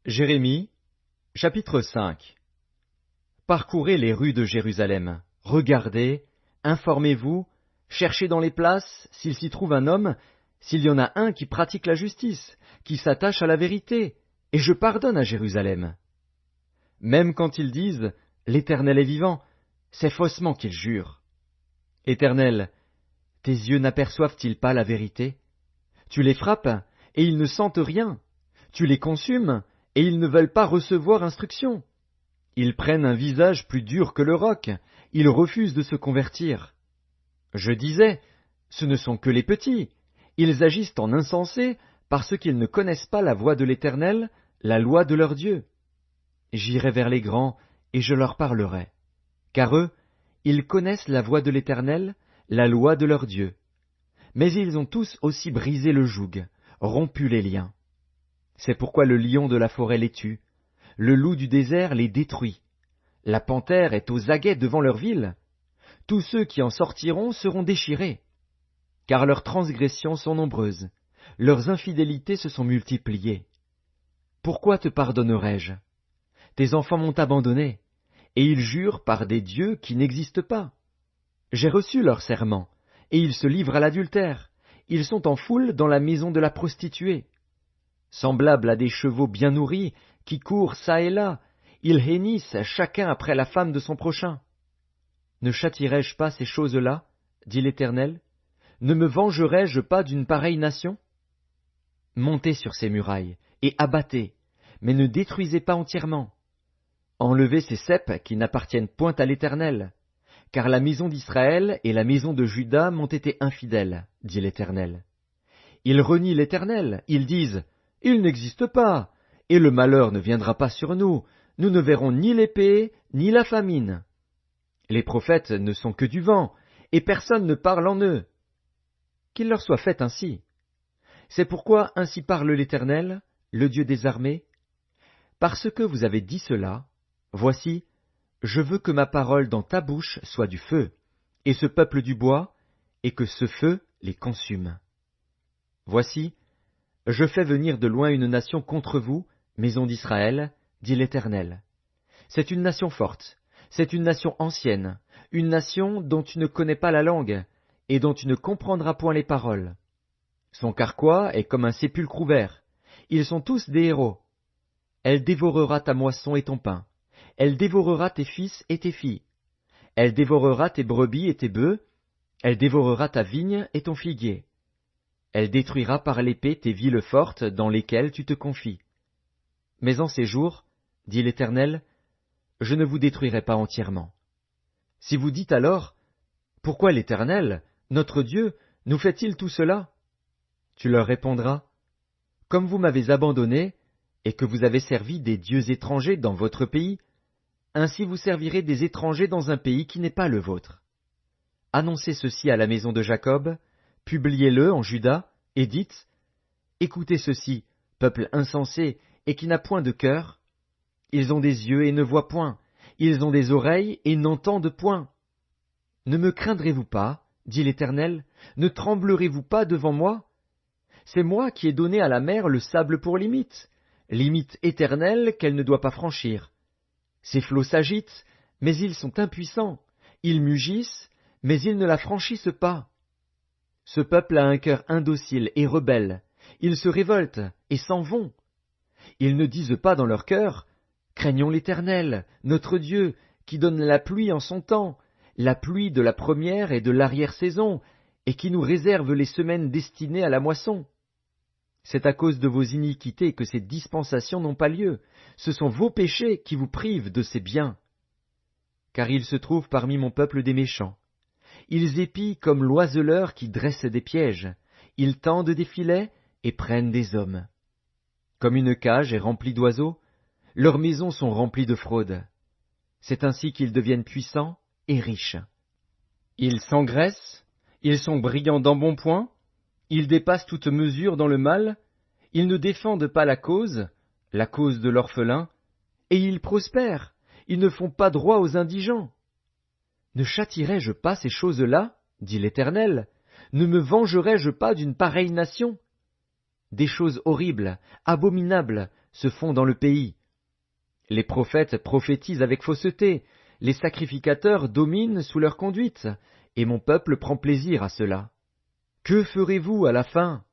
Jérémie, chapitre 5. Parcourez les rues de Jérusalem, regardez, informez-vous, cherchez dans les places s'il s'y trouve un homme, s'il y en a un qui pratique la justice, qui s'attache à la vérité, et je pardonne à Jérusalem. Même quand ils disent « L'Éternel est vivant », c'est faussement qu'ils jurent. Éternel, tes yeux n'aperçoivent-ils pas la vérité? Tu les frappes, et ils ne sentent rien. Tu les consumes, et ils ne veulent pas recevoir instruction. Ils prennent un visage plus dur que le roc, ils refusent de se convertir. Je disais, ce ne sont que les petits, ils agissent en insensés parce qu'ils ne connaissent pas la voie de l'Éternel, la loi de leur Dieu. J'irai vers les grands, et je leur parlerai. Car eux, ils connaissent la voie de l'Éternel, la loi de leur Dieu. Mais ils ont tous aussi brisé le joug, rompu les liens. C'est pourquoi le lion de la forêt les tue, le loup du désert les détruit. La panthère est aux aguets devant leur ville. Tous ceux qui en sortiront seront déchirés. Car leurs transgressions sont nombreuses, leurs infidélités se sont multipliées. Pourquoi te pardonnerai-je? Tes enfants m'ont abandonné, et ils jurent par des dieux qui n'existent pas. J'ai reçu leur serment, et ils se livrent à l'adultère. Ils sont en foule dans la maison de la prostituée. Semblables à des chevaux bien nourris, qui courent çà et là, ils hennissent chacun après la femme de son prochain. Ne châtierai-je pas ces choses-là, dit l'Éternel? Ne me vengerai-je pas d'une pareille nation? Montez sur ces murailles, et abattez, mais ne détruisez pas entièrement. Enlevez ces ceps qui n'appartiennent point à l'Éternel, car la maison d'Israël et la maison de Juda m'ont été infidèles, dit l'Éternel. Ils renient l'Éternel, ils disent, il n'existe pas, et le malheur ne viendra pas sur nous, nous ne verrons ni l'épée, ni la famine. Les prophètes ne sont que du vent, et personne ne parle en eux. Qu'il leur soit fait ainsi. C'est pourquoi ainsi parle l'Éternel, le Dieu des armées. Parce que vous avez dit cela, voici, je veux que ma parole dans ta bouche soit du feu, et ce peuple du bois, et que ce feu les consume. Voici, je fais venir de loin une nation contre vous, maison d'Israël, dit l'Éternel. C'est une nation forte, c'est une nation ancienne, une nation dont tu ne connais pas la langue, et dont tu ne comprendras point les paroles. Son carquois est comme un sépulcre ouvert, ils sont tous des héros. Elle dévorera ta moisson et ton pain, elle dévorera tes fils et tes filles, elle dévorera tes brebis et tes bœufs, elle dévorera ta vigne et ton figuier. Elle détruira par l'épée tes villes fortes dans lesquelles tu te confies. Mais en ces jours, dit l'Éternel, je ne vous détruirai pas entièrement. Si vous dites alors, pourquoi l'Éternel, notre Dieu, nous fait-il tout cela? Tu leur répondras, comme vous m'avez abandonné, et que vous avez servi des dieux étrangers dans votre pays, ainsi vous servirez des étrangers dans un pays qui n'est pas le vôtre. Annoncez ceci à la maison de Jacob, publiez-le en Juda, et dites, écoutez ceci, peuple insensé et qui n'a point de cœur. Ils ont des yeux et ne voient point, ils ont des oreilles et n'entendent point. Ne me craindrez-vous pas, dit l'Éternel, ne tremblerez-vous pas devant moi? C'est moi qui ai donné à la mer le sable pour limite éternelle qu'elle ne doit pas franchir. Ses flots s'agitent, mais ils sont impuissants, ils mugissent, mais ils ne la franchissent pas. Ce peuple a un cœur indocile et rebelle, ils se révoltent et s'en vont. Ils ne disent pas dans leur cœur, craignons l'Éternel, notre Dieu, qui donne la pluie en son temps, la pluie de la première et de l'arrière-saison, et qui nous réserve les semaines destinées à la moisson. C'est à cause de vos iniquités que ces dispensations n'ont pas lieu, ce sont vos péchés qui vous privent de ces biens. Car il se trouve parmi mon peuple des méchants. Ils épient comme l'oiseleur qui dresse des pièges, ils tendent des filets et prennent des hommes. Comme une cage est remplie d'oiseaux, leurs maisons sont remplies de fraudes. C'est ainsi qu'ils deviennent puissants et riches. Ils s'engraissent, ils sont brillants d'embonpoint, ils dépassent toute mesure dans le mal, ils ne défendent pas la cause de l'orphelin, et ils prospèrent, ils ne font pas droit aux indigents. Ne châtierai-je pas ces choses-là, dit l'Éternel, ne me vengerai-je pas d'une pareille nation? Des choses horribles, abominables, se font dans le pays. Les prophètes prophétisent avec fausseté, les sacrificateurs dominent sous leur conduite, et mon peuple prend plaisir à cela. Que ferez-vous à la fin?